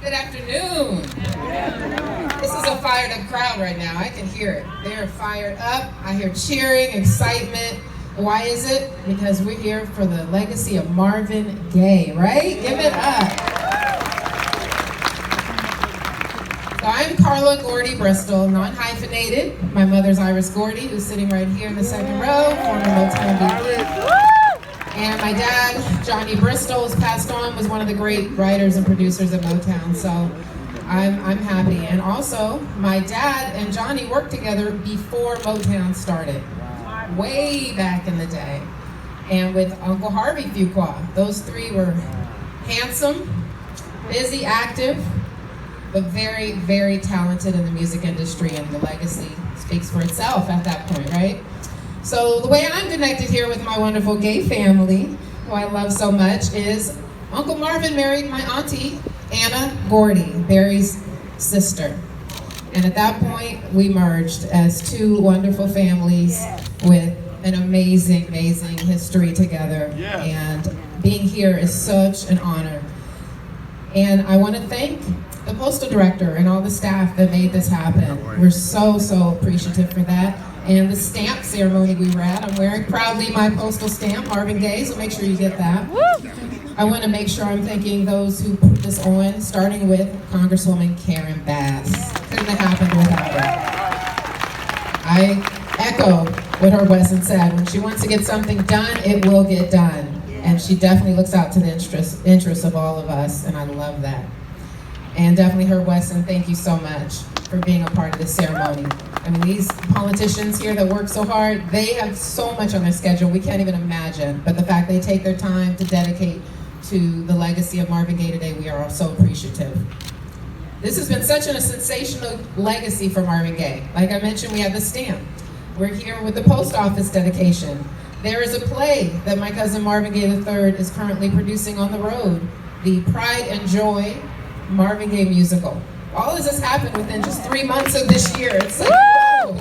Good afternoon. This is a fired up crowd right now. I can hear it. They're fired up. I hear cheering, excitement. Why is it? Because we're here for the legacy of Marvin Gaye, right? Give it up. So I'm Karla Gordy Bristol, non-hyphenated. My mother's Iris Gordy, who's sitting right here in the second row, former Motown Berry. And my dad, Johnny Bristol, who's passed on, was one of the great writers and producers of Motown. So I'm happy. And also, my dad and Johnny worked together before Motown started, way back in the day. And with Uncle Harvey Fuqua, those three were handsome, busy, active, but very, very talented in the music industry, and the legacy speaks for itself at that point, right? So the way I'm connected here with my wonderful Gaye family, who I love so much, is Uncle Marvin married my auntie, Anna Gordy, Barry's sister. And at that point, we merged as two wonderful families with an amazing, amazing history together. Yeah. And being here is such an honor. And I want to thank the Postal Director and all the staff that made this happen. We're so, so appreciative for that. And the stamp ceremony we were at, I'm wearing proudly my postal stamp, Marvin Gaye, so make sure you get that. I want to make sure I'm thanking those who put this on, starting with Congresswoman Karen Bass. Couldn't have happened without her. I echo what her Wesson said. When she wants to get something done, it will get done. And she definitely looks out to the interests of all of us, and I love that. And definitely her Wesson, thank you so much for being a part of this ceremony. I mean, these politicians here that work so hard, they have so much on their schedule we can't even imagine. But the fact they take their time to dedicate to the legacy of Marvin Gaye today, we are all so appreciative. This has been such a sensational legacy for Marvin Gaye. Like I mentioned, we have the stamp. We're here with the post office dedication. There is a play that my cousin Marvin Gaye III is currently producing on the road, the Pride and Joy Marvin Gaye musical. All of this happened within just 3 months of this year. It's like, whoa.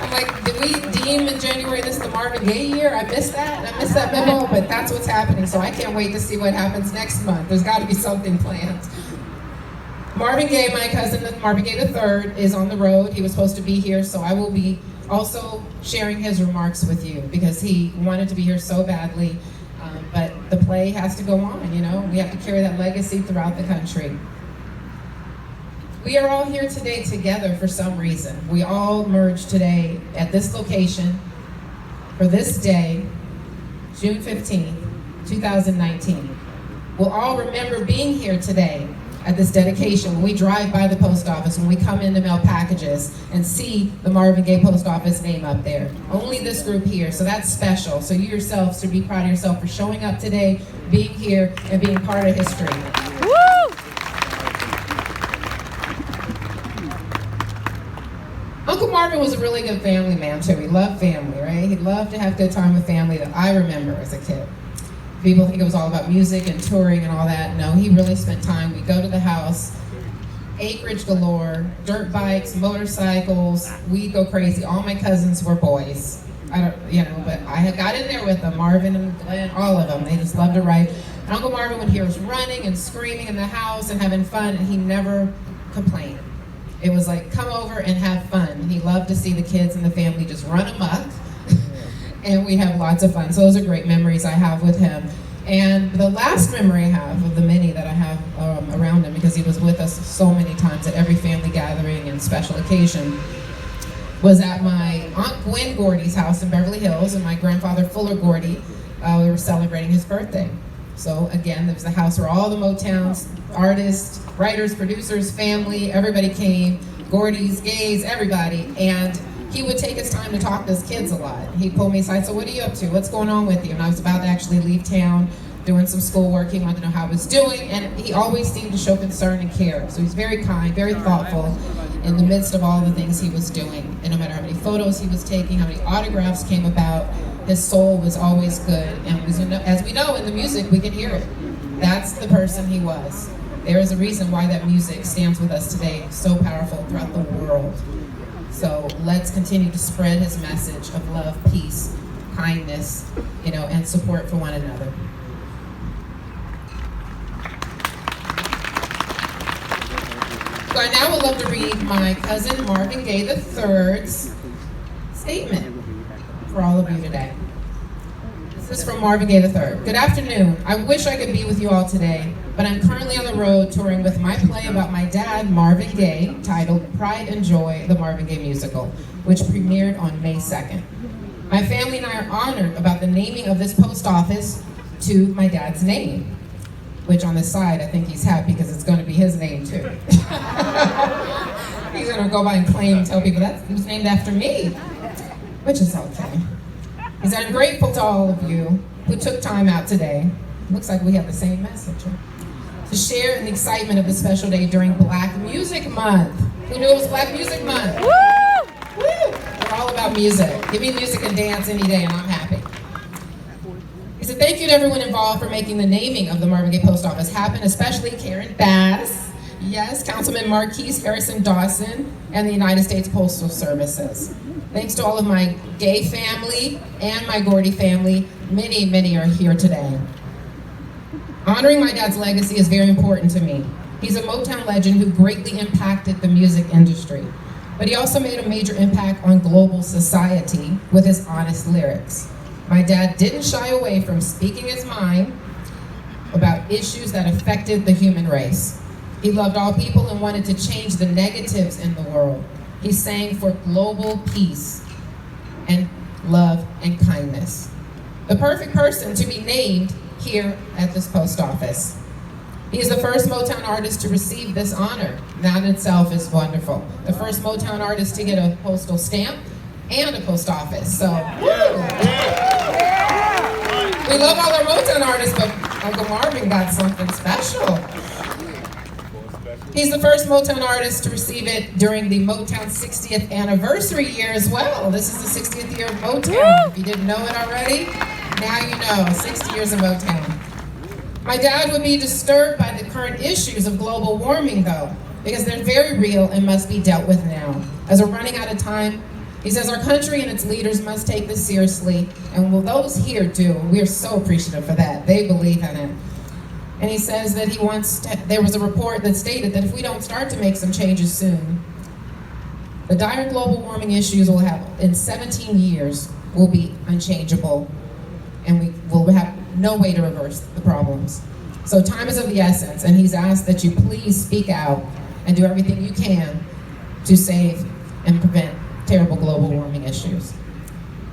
I'm like, did we deem in January this the Marvin Gaye year? I missed that memo, but that's what's happening. So I can't wait to see what happens next month. There's got to be something planned. Marvin Gaye, my cousin Marvin Gaye III, is on the road. He was supposed to be here, so I will be also sharing his remarks with you because he wanted to be here so badly. But the play has to go on, you know? We have to carry that legacy throughout the country. We are all here today together for some reason. We all merged today at this location for this day, June 15th, 2019. We'll all remember being here today at this dedication when we drive by the post office, when we come in to mail packages and see the Marvin Gaye post office name up there. Only this group here, so that's special. So you yourselves should be proud of yourself for showing up today, being here, and being part of history. Woo! Uncle Marvin was a really good family man too. He loved family, right? He loved to have good time with family that I remember as a kid. People think it was all about music and touring and all that. No, he really spent time. We'd go to the house, acreage galore, dirt bikes, motorcycles. We'd go crazy. All my cousins were boys. But I had got in there with them, Marvin and Glenn, all of them. They just loved to ride. And Uncle Marvin would hear us running and screaming in the house and having fun, and he never complained. It was like, come over and have fun. He loved to see the kids and the family just run amok. And we have lots of fun. So those are great memories I have with him. And the last memory I have of the many that I have around him, because he was with us so many times at every family gathering and special occasion, was at my Aunt Gwen Gordy's house in Beverly Hills, and my grandfather Fuller Gordy. We were celebrating his birthday. So again, there was a house where all the Motown's artists, writers, producers, family, everybody came, Gordys, Gays, everybody. And he would take his time to talk to his kids a lot. He'd pull me aside, so what are you up to? What's going on with you? And I was about to actually leave town, doing some schoolwork. He wanted to know how I was doing, and he always seemed to show concern and care. So he's very kind, very thoughtful in the midst of all the things he was doing. And no matter how many photos he was taking, how many autographs came about, his soul was always good. And as we know in the music, we can hear it. That's the person he was. There is a reason why that music stands with us today, so powerful throughout the world. So let's continue to spread his message of love, peace, kindness, and support for one another. So I now would love to read my cousin Marvin Gaye III's statement for all of you today. This is from Marvin Gaye III. Good afternoon. I wish I could be with you all today, but I'm currently on the road touring with my play about my dad, Marvin Gaye, titled Pride and Joy, the Marvin Gaye Musical, which premiered on May 2nd. My family and I are honored about the naming of this post office to my dad's name, which on the side, I think he's happy because it's going to be his name too. He's going to go by and claim and tell people that it was named after me, which is okay. He said, I'm grateful to all of you who took time out today. Looks like we have the same message. To share in the excitement of this special day during Black Music Month. Who knew it was Black Music Month? Woo! Woo! We're all about music. Give me music and dance any day and I'm happy. He said, thank you to everyone involved for making the naming of the Marvin Gaye Post Office happen, especially Karen Bass, yes, Councilman Marqueece Harris-Dawson, and the United States Postal Services. Thanks to all of my Gaye family and my Gordy family, many, many are here today. Honoring my dad's legacy is very important to me. He's a Motown legend who greatly impacted the music industry, but he also made a major impact on global society with his honest lyrics. My dad didn't shy away from speaking his mind about issues that affected the human race. He loved all people and wanted to change the negatives in the world. He sang for global peace and love and kindness. The perfect person to be named here at this post office. He is the first Motown artist to receive this honor. That in itself is wonderful. The first Motown artist to get a postal stamp and a post office. So, we love all our Motown artists, but Uncle Marvin got something special. He's the first Motown artist to receive it during the Motown 60th anniversary year as well. This is the 60th year of Motown. If you didn't know it already, now you know, 60 years of Motown. My dad would be disturbed by the current issues of global warming though, because they're very real and must be dealt with now. As we're running out of time, he says our country and its leaders must take this seriously, and will those here do. We are so appreciative for that. They believe in it. And he says that he wants to, there was a report that stated that if we don't start to make some changes soon, the dire global warming issues will have, in 17 years, will be unchangeable, and we will have no way to reverse the problems. So time is of the essence, and he's asked that you please speak out and do everything you can to save and prevent terrible global warming issues.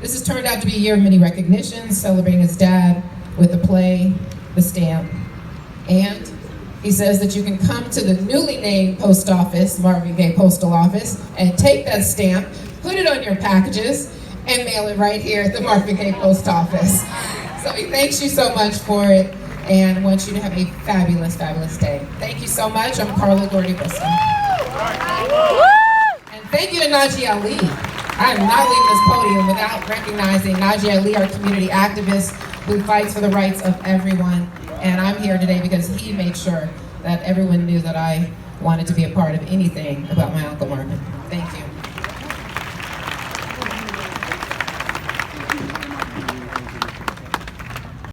This has turned out to be a year of many recognitions, celebrating his dad with the play, the stamp, and he says that you can come to the newly named post office, Marvin Gaye Postal Office, and take that stamp, put it on your packages, and mail it right here at the Marvin Gaye Post Office. So he thanks you so much for it and wants you to have a fabulous, fabulous day. Thank you so much. I'm Karla Gordy Bristol. And thank you to Najee Ali. I am not leaving this podium without recognizing Najee Ali, our community activist who fights for the rights of everyone. And I'm here today because he made sure that everyone knew that I wanted to be a part of anything about my Uncle Marvin. Thank you.